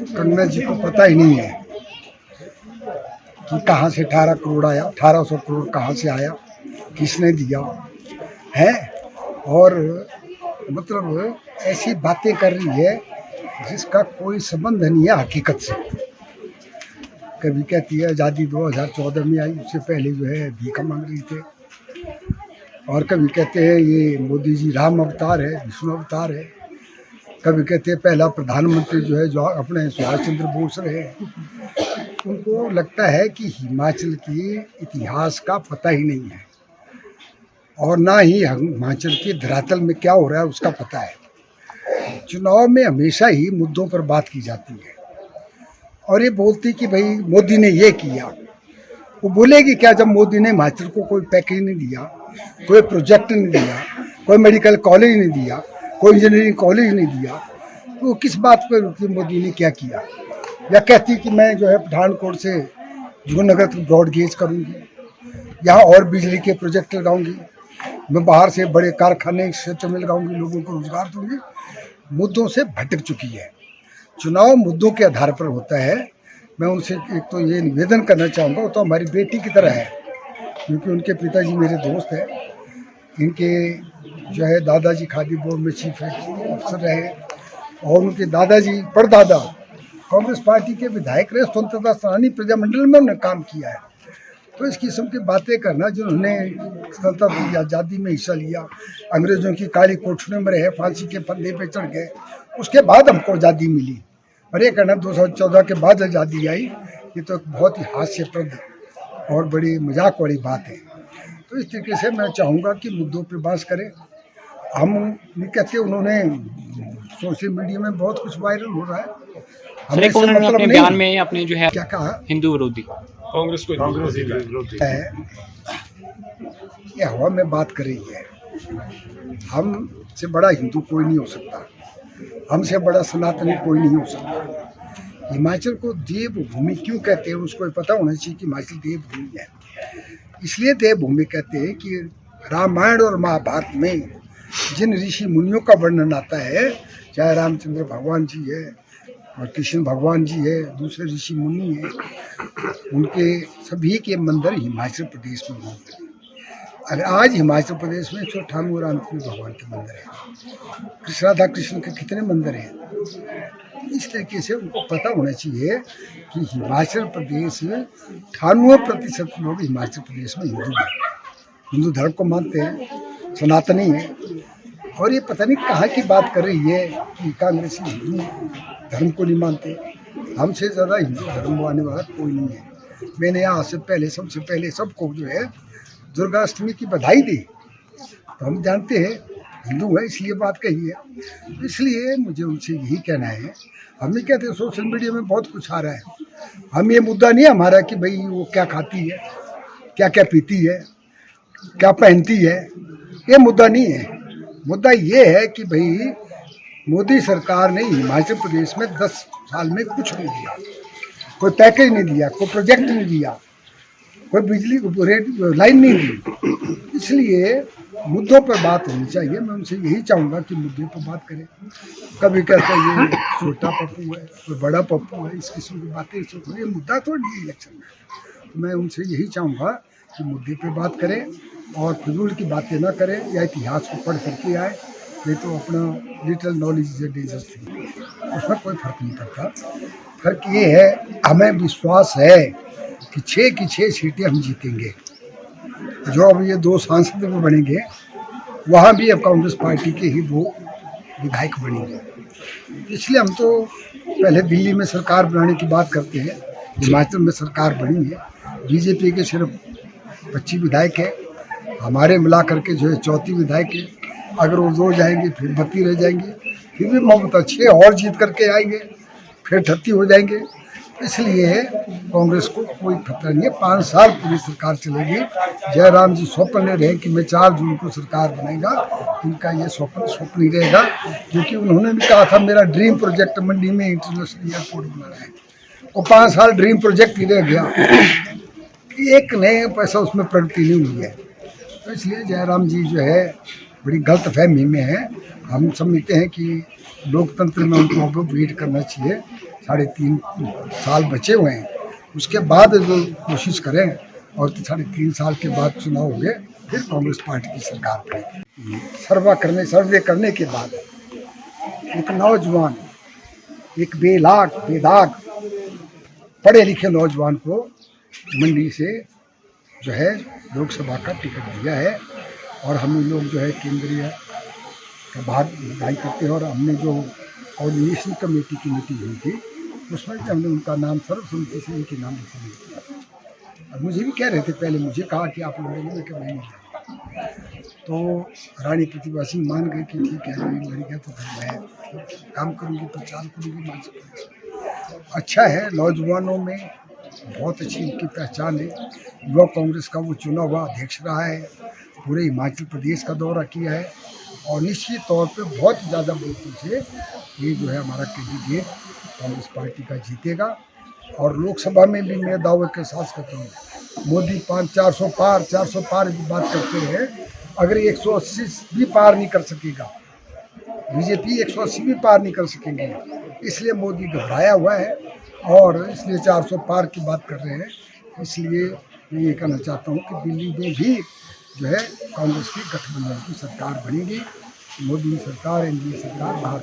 कंगना जी को पता ही नहीं है कि कहाँ से 18 करोड़ आया, 1800 करोड़ कहाँ से आया, किसने दिया है। और मतलब ऐसी बातें कर रही है जिसका कोई संबंध नहीं है हकीकत से। कभी कहती है आज़ादी 2014 में आई, उससे पहले जो है भीख मांग रही थे। और कभी कहते हैं ये मोदी जी राम अवतार है, विष्णु अवतार है। कभी कहते हैं पहला प्रधानमंत्री जो है जो अपने सुभाष चंद्र बोस रहे। उनको लगता है कि हिमाचल की इतिहास का पता ही नहीं है और ना ही हिमाचल के धरातल में क्या हो रहा है उसका पता है। चुनाव में हमेशा ही मुद्दों पर बात की जाती है और ये बोलती कि भाई मोदी ने ये किया। वो बोलेगी क्या जब मोदी ने हिमाचल को कोई पैकेज नहीं दिया, कोई प्रोजेक्ट नहीं दिया, कोई मेडिकल कॉलेज नहीं दिया, कोई इंजीनियरिंग कॉलेज नहीं दिया, तो वो किस बात पर रुकी मोदी ने क्या किया। या कहती कि मैं जो है पठानकोट से जूननगर तक ब्रॉड गेज करूँगी, यहाँ और बिजली के प्रोजेक्ट लगाऊंगी, मैं बाहर से बड़े कारखाने क्षेत्र में लगाऊंगी, लोगों को रोजगार दूंगी। मुद्दों से भटक चुकी है। चुनाव मुद्दों के आधार पर होता है। मैं उनसे एक तो ये निवेदन करना चाहूँगा, वो तो हमारी बेटी की तरह है क्योंकि उनके पिताजी मेरे दोस्त हैं। इनके जो है दादाजी खादी बोर्ड में चीफ ऑफिसर रहे और उनके दादाजी परदादा कांग्रेस पार्टी के विधायक रहे, स्वतंत्रता सेनानी, प्रजामंडल में उन्होंने काम किया है। तो इस किस्म की बातें करना, जिन्होंने स्वतंत्रता की आज़ादी में हिस्सा लिया, अंग्रेज़ों की काली कोठरियों में रहे, फांसी के फंदे पे चढ़ गए, उसके बाद हमको आज़ादी मिली और ये कहना 2014 के बाद आज़ादी आई, ये तो बहुत ही हास्यप्रद और बड़ी मजाक वाली बात है। तो इस तरीके से मैं चाहूँगा कि मुद्दों पर बहस करें। हम नहीं कहते, उन्होंने सोशल मीडिया में बहुत कुछ वायरल हो रहा है, सर एक उन्होंने अपने बयान में अपने जो है क्या कहा, हिंदू विरोधी कांग्रेस विरोधी है ये हवा में बात कर रही है। हमसे बड़ा हिंदू कोई नहीं हो सकता, हमसे बड़ा सनातनी कोई नहीं हो सकता। हिमाचल को देवभूमि क्यों कहते हैं उसको पता होना चाहिए कि हिमाचल देवभूमि है। इसलिए देवभूमि कहते हैं कि रामायण और महाभारत में जिन ऋषि मुनियों का वर्णन आता है, चाहे रामचंद्र भगवान जी है और कृष्ण भगवान जी है, दूसरे ऋषि मुनि हैं, उनके सभी के मंदिर हिमाचल प्रदेश में मौजूद हैं। अगर आज हिमाचल प्रदेश में 198 रामचंद्र भगवान के मंदिर हैं, राधा कृष्ण के कितने मंदिर हैं। इस तरीके से उनको पता होना चाहिए कि हिमाचल प्रदेश 98% लोग हिमाचल प्रदेश में हिंदू हैं, हिंदू धर्म को मानते हैं, सनातनी हैं। और ये पता नहीं कहाँ की बात कर रही है कि कांग्रेसी हिंदू धर्म को नहीं मानते। हमसे ज़्यादा हिंदू धर्म मानने वाला कोई नहीं है। मैंने यहाँ से पहले सबसे पहले सबको जो है दुर्गाष्टमी की बधाई दी। तो हम जानते हैं हिंदू है इसलिए बात कही है। इसलिए मुझे उनसे यही कहना है, हम नहीं कहते सोशल मीडिया में बहुत कुछ आ रहा है, हम ये मुद्दा नहीं हमारा कि भाई वो क्या खाती है, क्या क्या पीती है, क्या पहनती है, ये मुद्दा नहीं है। मुद्दा ये है कि भाई मोदी सरकार ने हिमाचल प्रदेश में 10 साल में कुछ नहीं दिया, कोई पैकेज नहीं दिया, कोई प्रोजेक्ट नहीं दिया, कोई बिजली लाइन नहीं दी। इसलिए मुद्दों पर बात होनी चाहिए। मैं उनसे यही चाहूँगा कि मुद्दों पर बात करें। कभी कहते हैं ये छोटा पप्पू है, कोई बड़ा पप्पू है, इस किस्म की बातें, ये मुद्दा तो नहीं इलेक्शन में। तो मैं उनसे यही चाहूँगा कि मुद्दे पर बात करें और फिजूल की बातें ना करें या इतिहास को पढ़ करके आए। नहीं तो अपना little knowledge is a dangerous thing, उसमें कोई फर्क नहीं पड़ता। फर्क ये है, हमें विश्वास है कि 6 की 6 सीटें हम जीतेंगे। जो अब ये 2 सांसद में बनेंगे, वहाँ भी अब कांग्रेस पार्टी के ही 2 विधायक बनेंगे। इसलिए हम तो पहले दिल्ली में सरकार बनाने की बात करते हैं, हिमाचल में सरकार बनी है। बीजेपी के सिर्फ 25 विधायक है, हमारे मिला करके जो है 34 विधायक है। अगर वो 2 जाएंगे फिर 32 रह जाएंगे, फिर भी ममता 6 और जीत करके आएंगे, फिर 38 हो जाएंगे। इसलिए कांग्रेस को कोई खतरा नहीं है। 5 साल पूरी सरकार चलेगी। जयराम जी स्वप्न ले रहे कि मैं 4 जून को सरकार बनाएगा, उनका ये स्वप्न ही रहेगा, क्योंकि उन्होंने भी कहा था मेरा ड्रीम प्रोजेक्ट मंडी में इंटरनेशनल एयरपोर्ट बनाना है। वो 5 साल ड्रीम प्रोजेक्ट ही रह गया, एक नए पैसा उसमें प्रगति नहीं हुई है। तो इसलिए जयराम जी जो है बड़ी गलत फहमी में है। हम समझते हैं कि लोकतंत्र में उनको अब वेट करना चाहिए, 3.5 साल बचे हुए हैं, उसके बाद जो कोशिश करें, और 3.5 साल के बाद चुनाव हो गए, फिर कांग्रेस पार्टी की सरकार बनेगी। सर्वे करने के बाद एक नौजवान, एक बेदाग पढ़े लिखे नौजवान को मंडी से जो है लोकसभा का टिकट दिया है, और हम लोग जो है केंद्रीय प्रभार निभाई करते हैं, और हमने जो कोऑर्डिनेशन कमेटी की मीटिंग हुई थी उसमें हमने उनका नाम सर्वसम्मति से इनके नाम लिखने किया। और मुझे भी कह रहे थे, पहले मुझे कहा कि आप लोगों ने कि मैं नहीं, तो रानी प्रतिभा सिंह मान गए कि ठीक है, लड़ गया तो फिर मैं काम करूँगी, प्रचार करूँगी मध्य प्रदेश। अच्छा है, नौजवानों में बहुत अच्छी उनकी पहचान है। युवा कांग्रेस का वो चुना हुआ अध्यक्ष रहा है, पूरे हिमाचल प्रदेश का दौरा किया है, और निश्चित तौर पे बहुत ज़्यादा वोटों से ये जो है हमारा कैंडिडेट कांग्रेस पार्टी का जीतेगा। और लोकसभा में भी मैं दावे के साथ कहता हूँ, मोदी 400 पार की बात करते हैं, अगर 180 भी पार नहीं कर सकेगा, बीजेपी 180 भी पार नहीं कर सकेंगे, इसलिए मोदी घबराया हुआ है और इसलिए 400 पार की बात कर रहे हैं। इसलिए मैं ये कहना चाहता हूँ कि दिल्ली में भी जो है कांग्रेस की गठबंधन की सरकार बनेगी, मोदी सरकार, एनडीए सरकार बाहर